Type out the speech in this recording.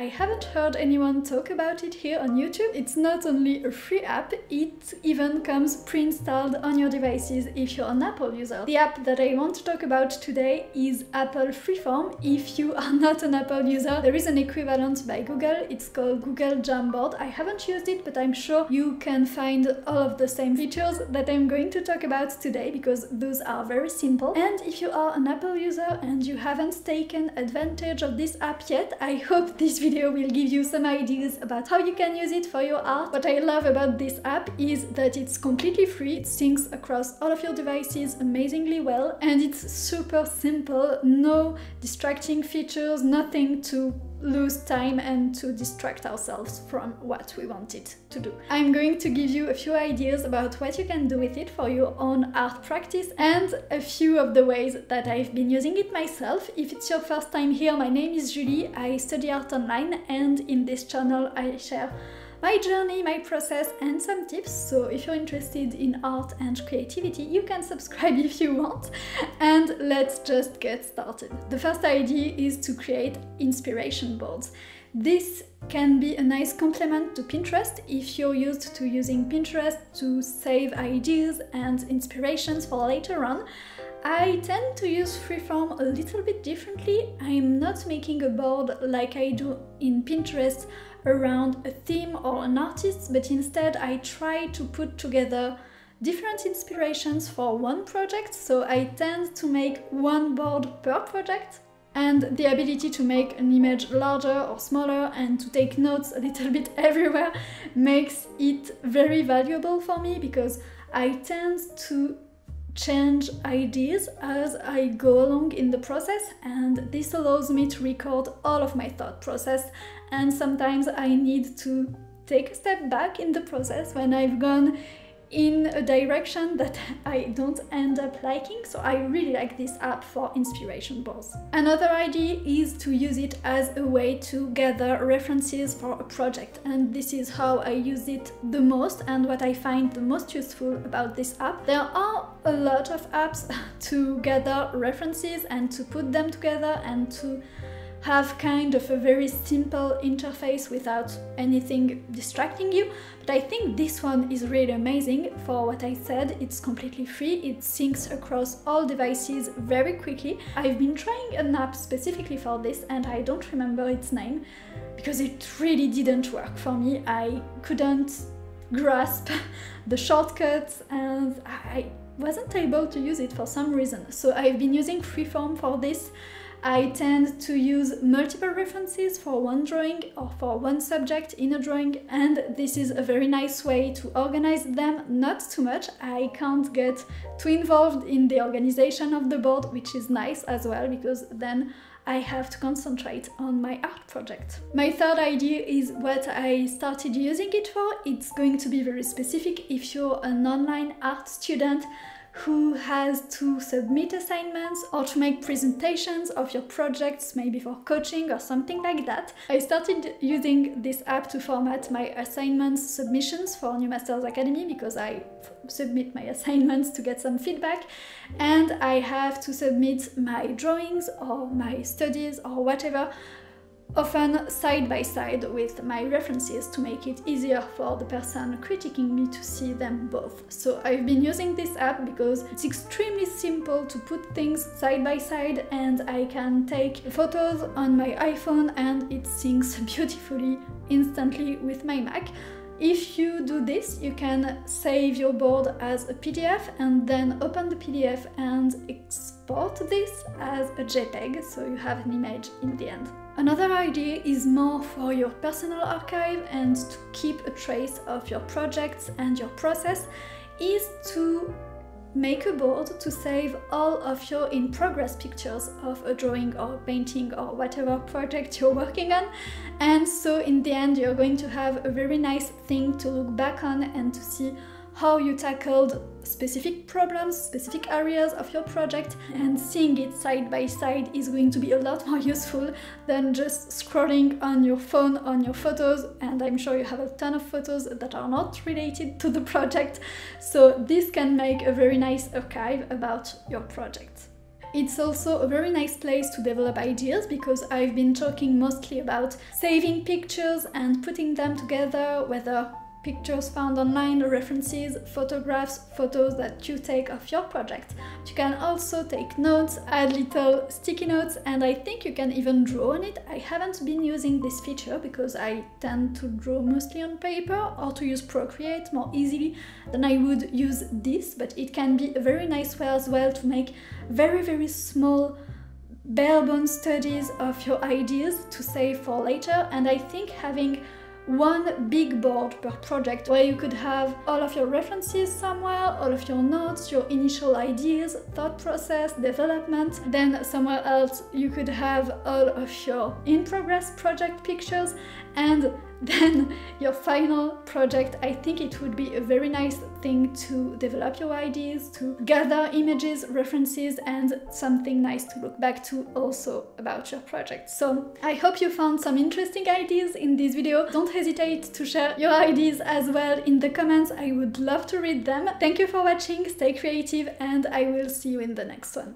I haven't heard anyone talk about it here on YouTube. It's not only a free app, it even comes pre-installed on your devices if you're an Apple user. The app that I want to talk about today is Apple Freeform. If you are not an Apple user, there is an equivalent by Google. It's called Google Jamborad. I haven't used it, but I'm sure you can find all of the same features that I'm going to talk about today because those are very simple. And if you are an Apple user and you haven't taken advantage of this app yet, I hope this video will give you some ideas about how you can use it for your art. What I love about this app is that it's completely free, it syncs across all of your devices amazingly well, and it's super simple, no distracting features, nothing to lose time and to distract ourselves from what we want it to do. I'm going to give you a few ideas about what you can do with it for your own art practice and a few of the ways that I've been using it myself. If it's your first time here, my name is Julie, I study art online, and in this channel I share my journey, my process, and some tips. So if you're interested in art and creativity, you can subscribe if you want. And let's just get started. The first idea is to create inspiration boards. This can be a nice complement to Pinterest if you're used to using Pinterest to save ideas and inspirations for later on. I tend to use Freeform a little bit differently. I'm not making a board like I do in Pinterest around a theme or an artist, but instead I try to put together different inspirations for one project, so I tend to make one board per project, and the ability to make an image larger or smaller and to take notes a little bit everywhere makes it very valuable for me because I tend to change ideas as I go along in the process, and this allows me to record all of my thought process, and sometimes I need to take a step back in the process when I've gone in a direction that I don't end up liking, so I really like this app for inspiration boards. Another idea is to use it as a way to gather references for a project, and this is how I use it the most and what I find the most useful about this app. There are a lot of apps to gather references and to put them together and to have kind of a very simple interface without anything distracting you, but I think this one is really amazing for what I said. It's completely free, it syncs across all devices very quickly. I've been trying an app specifically for this and I don't remember its name because it really didn't work for me. I couldn't grasp the shortcuts and I wasn't able to use it for some reason, so I've been using Freeform for this. I tend to use multiple references for one drawing or for one subject in a drawing, and this is a very nice way to organize them, not too much. I can't get too involved in the organization of the board, which is nice as well because then I have to concentrate on my art project. My third idea is what I started using it for. It's going to be very specific if you're an online art student who has to submit assignments or to make presentations of your projects, maybe for coaching or something like that. I started using this app to format my assignments submissions for New Masters Academy because I submit my assignments to get some feedback, and I have to submit my drawings or my studies or whatever often side by side with my references to make it easier for the person critiquing me to see them both. So I've been using this app because it's extremely simple to put things side by side, and I can take photos on my iPhone and it syncs beautifully instantly with my Mac. If you do this, you can save your board as a PDF and then open the PDF and export this as a JPEG, so you have an image in the end. Another idea is more for your personal archive and to keep a trace of your projects and your process is to make a board to save all of your in-progress pictures of a drawing or painting or whatever project you're working on, and so in the end you're going to have a very nice thing to look back on and to see how you tackled specific problems, specific areas of your project, and seeing it side by side is going to be a lot more useful than just scrolling on your phone on your photos, and I'm sure you have a ton of photos that are not related to the project, so this can make a very nice archive about your project. It's also a very nice place to develop ideas, because I've been talking mostly about saving pictures and putting them together, whether pictures found online, references, photographs, photos that you take of your project. You can also take notes, add little sticky notes, and I think you can even draw on it. I haven't been using this feature because I tend to draw mostly on paper or to use Procreate more easily than I would use this, but it can be a very nice way as well to make very small bare bones studies of your ideas to save for later. And I think having one big board per project where you could have all of your references somewhere, all of your notes, your initial ideas, thought process, development, then somewhere else you could have all of your in-progress project pictures, and then your final project. I think it would be a very nice thing to develop your ideas, to gather images, references, and something nice to look back to also about your project. So I hope you found some interesting ideas in this video. Don't hesitate to share your ideas as well in the comments. I would love to read them. Thank you for watching, stay creative, and I will see you in the next one.